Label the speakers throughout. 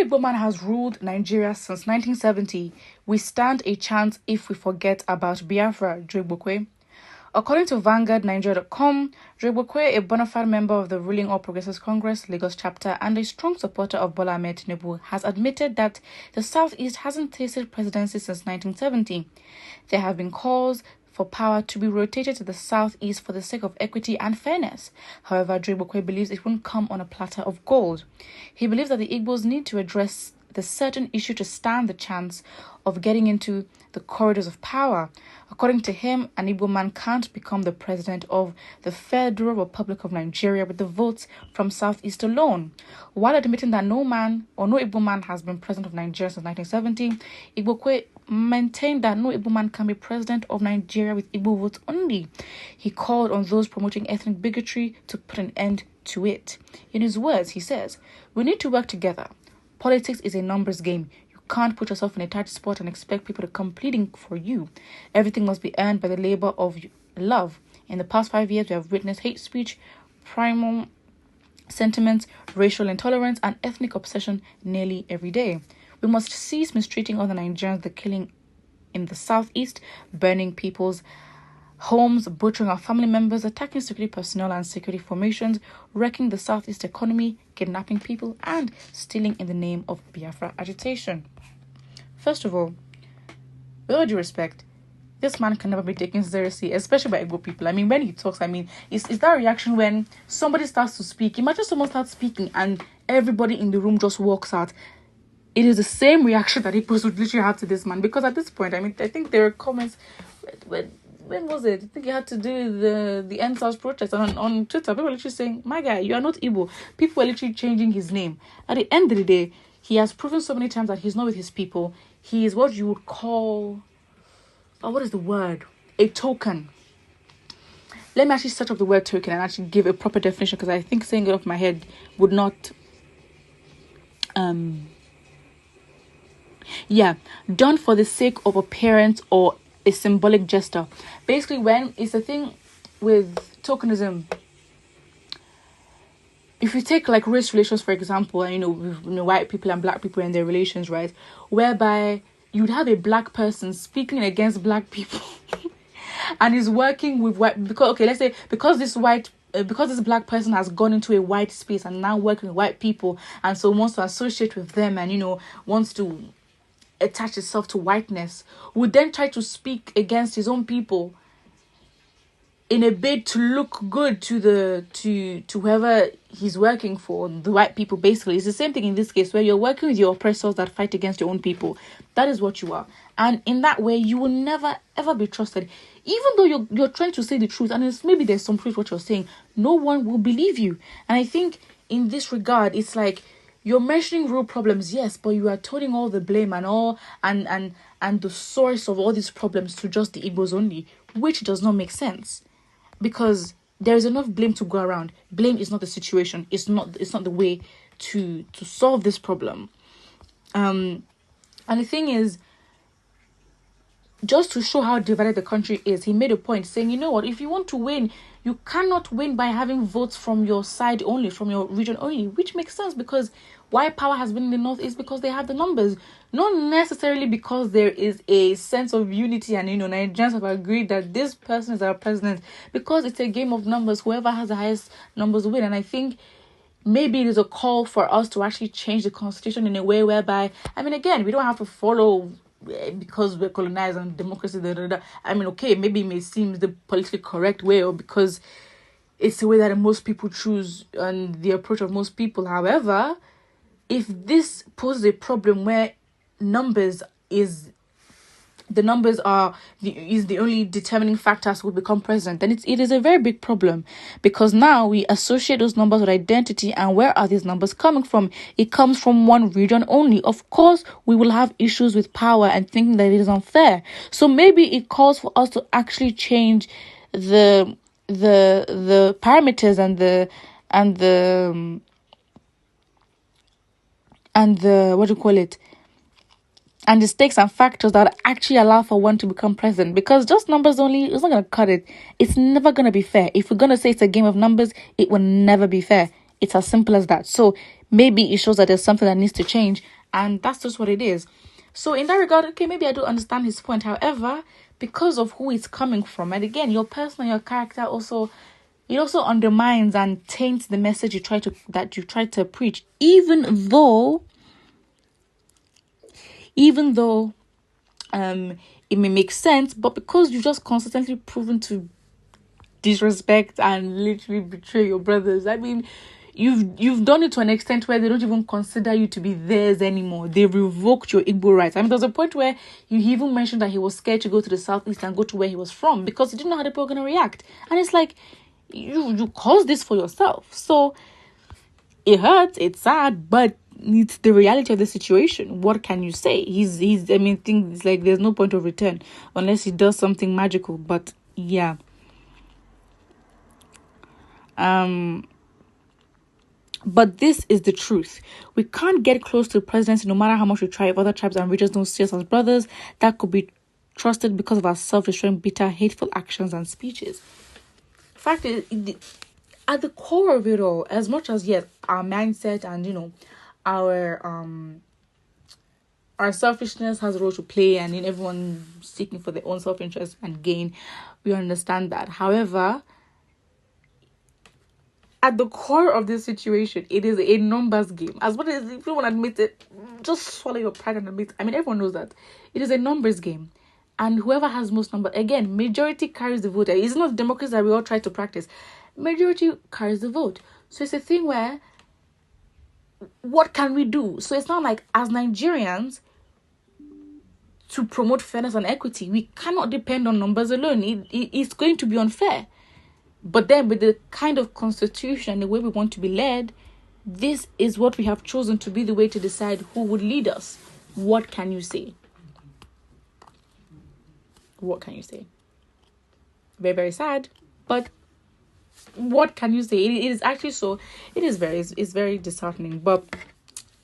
Speaker 1: Igbo man has ruled Nigeria since 1970. We stand a chance if we forget about Biafra, Jogbokwe. According to VanguardNigeria.com, Jogbokwe, a bona fide member of the ruling All Progressives Congress Lagos chapter and a strong supporter of Bola Ahmed Tinubu, has admitted that the Southeast hasn't tasted presidency since 1970. There have been calls for power to be rotated to the Southeast for the sake of equity and fairness. However, Jogbokwe believes it won't come on a platter of gold. He believes that the Igbos need to address the certain issue to stand the chance of getting into the corridors of power. According to him, an Igbo man can't become the president of the Federal Republic of Nigeria with the votes from Southeast alone. While admitting that no Igbo man has been president of Nigeria since 1970, Jogbokwe maintained that no Igbo man can be president of Nigeria with Igbo votes only. He called on those promoting ethnic bigotry to put an end to it. In his words, he says, "We need to work together. Politics is a numbers game. You can't put yourself in a tight spot and expect people to come pleading for you. Everything must be earned by the labor of love. In the past 5 years, we have witnessed hate speech, primal sentiments, racial intolerance, and ethnic obsession nearly every day. We must cease mistreating other Nigerians, the killing in the Southeast, burning people's homes, butchering our family members, attacking security personnel and security formations, wrecking the Southeast economy, kidnapping people, and stealing in the name of Biafra agitation." First of all, with all due respect, this man can never be taken seriously, especially by Igbo people. I mean, when he talks, is that reaction when somebody starts to speak? Imagine someone starts speaking and everybody in the room just walks out. It is the same reaction that Igbos would literally have to this man, because at this point, I think there are comments. When was it? I think it had to do with the NSAS protest on Twitter. People were literally saying, "My guy, you are not Igbo." People were literally changing his name. At the end of the day, he has proven so many times that he's not with his people. He is what you would call, what is the word? A token. Let me actually search up the word token and actually give a proper definition, because I think saying it off my head would not... done for the sake of appearance or a symbolic gesture. Basically, when it's a thing with tokenism, if you take like race relations, for example, and with white people and black people and their relations, right, whereby you'd have a black person speaking against black people and is working with white, because let's say because this black person has gone into a white space and now working with white people, and so wants to associate with them and wants to attach itself to whiteness, would then try to speak against his own people in a bid to look good to whoever he's working for, the white people. Basically, it's the same thing in this case, where you're working with your oppressors that fight against your own people. That is what you are, and in that way you will never ever be trusted. Even though you're trying to say the truth, and maybe there's some truth what you're saying, no one will believe you. And I think in this regard, it's like, you're mentioning real problems, yes, but you are turning all the blame and all and the source of all these problems to just the Igbos only, which does not make sense, because there is enough blame to go around. Blame is not the situation. It's not the way to solve this problem. And the thing is, just to show how divided the country is, he made a point saying, you know what, if you want to win, you cannot win by having votes from your side only, from your region only, which makes sense, because why power has been in the north is because they have the numbers, not necessarily because there is a sense of unity and Nigerians have agreed that this person is our president, because it's a game of numbers. Whoever has the highest numbers win. And I think maybe it is a call for us to actually change the constitution in a way whereby, again, we don't have to follow because we're colonized and democracy, okay, maybe it may seem the politically correct way, or because it's the way that most people choose and the approach of most people. However, if this poses a problem where the numbers are the only determining factors who become president, then it is a very big problem, because now we associate those numbers with identity. And where are these numbers coming from? It comes from one region only. Of course, we will have issues with power and thinking that it is unfair. So maybe it calls for us to actually change the parameters and the and the stakes and factors that actually allow for one to become president. Because just numbers only is not going to cut it. It's never going to be fair. If we're going to say it's a game of numbers, it will never be fair. It's as simple as that. So maybe it shows that there's something that needs to change. and that's just what it is. So in that regard, okay, maybe I do understand his point. However, because of who it's coming from, and again, your person and your character also, it also undermines and taints the message you try to preach, even though it may make sense, but because you've just consistently proven to disrespect and literally betray your brothers. I mean, you've done it to an extent where they don't even consider you to be theirs anymore. They revoked your Igbo rights. I mean, there was a point where you even mentioned that he was scared to go to the southeast and go to where he was from because he didn't know how the people were going to react. And it's like, you caused this for yourself. So it hurts, it's sad, but it's the reality of the situation. What can you say? He's I mean, things like there's no point of return unless he does something magical. But yeah. But this is the truth. We can't get close to the presidency no matter how much we try. If other tribes and regions don't see us as brothers, that could be trusted because of our self-destroying, bitter, hateful actions and speeches. In fact, at the core of it all, as much as yes, our mindset and our selfishness has a role to play, and in everyone seeking for their own self-interest and gain, we understand that. However, at the core of this situation, it is a numbers game. As much as if you want to admit it, just swallow your pride and admit. I mean, everyone knows that it is a numbers game, and whoever has most numbers, again, majority carries the vote. It's not democracy that we all try to practice. Majority carries the vote. So it's a thing where, what can we do? So it's not like, as Nigerians, to promote fairness and equity, we cannot depend on numbers alone. It's going to be unfair. But then with the kind of constitution and the way we want to be led, this is what we have chosen to be the way to decide who would lead us. What can you say? What can you say? Very, very sad. But what can you say? It is actually so. It's very disheartening. But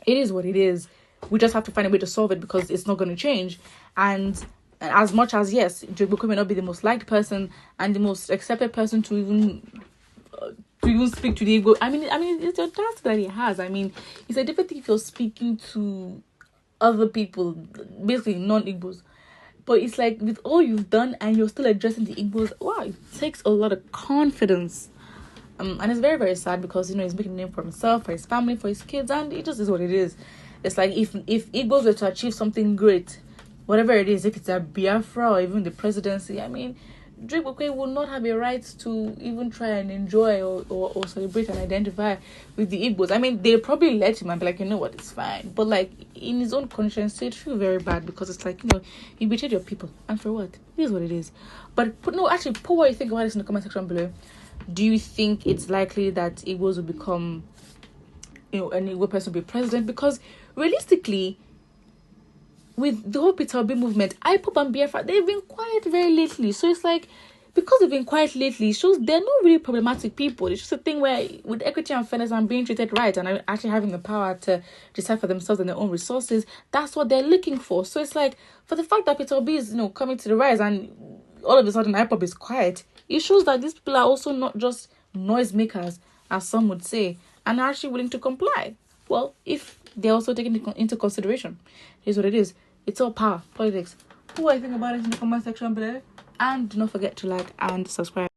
Speaker 1: it is what it is. We just have to find a way to solve it because it's not going to change. And as much as, yes, Jogboko may not be the most liked person and the most accepted person to even speak to the Igbo. I mean, it's a task that he has. I mean, it's a different thing if you're speaking to other people, basically non-Igbos. But it's like, with all you've done and you're still addressing the Igbos, wow, it takes a lot of confidence. And it's very, very sad because, he's making a name for himself, for his family, for his kids, and it just is what it is. It's like, if Igbos were to achieve something great, whatever it is, if it's a Biafra or even the presidency, I mean, Jogboko will not have a right to even try and enjoy or celebrate and identify with the Igbos. I mean, they'll probably let him and be like, you know what, it's fine. But like, in his own conscience, it feel very bad because it's like, you betrayed your people. And for what? It is what it is. But put what you think about this in the comment section below. Do you think it's likely that Igbos will become, an Igbo person will be president? Because realistically, with the whole Peter Obi movement, IPOB and Biafra, they've been quiet very lately. So it's like, because they've been quiet lately, it shows they're not really problematic people. It's just a thing where, with equity and fairness and being treated right and actually having the power to decide for themselves and their own resources, that's what they're looking for. So it's like, for the fact that Peter Obi is, coming to the rise and all of a sudden IPOB is quiet, it shows that these people are also not just noisemakers, as some would say, and are actually willing to comply. Well, if they're also taken into consideration, here's what it is. It's all power, politics. What do you think about it in the comment section below? And do not forget to like and subscribe.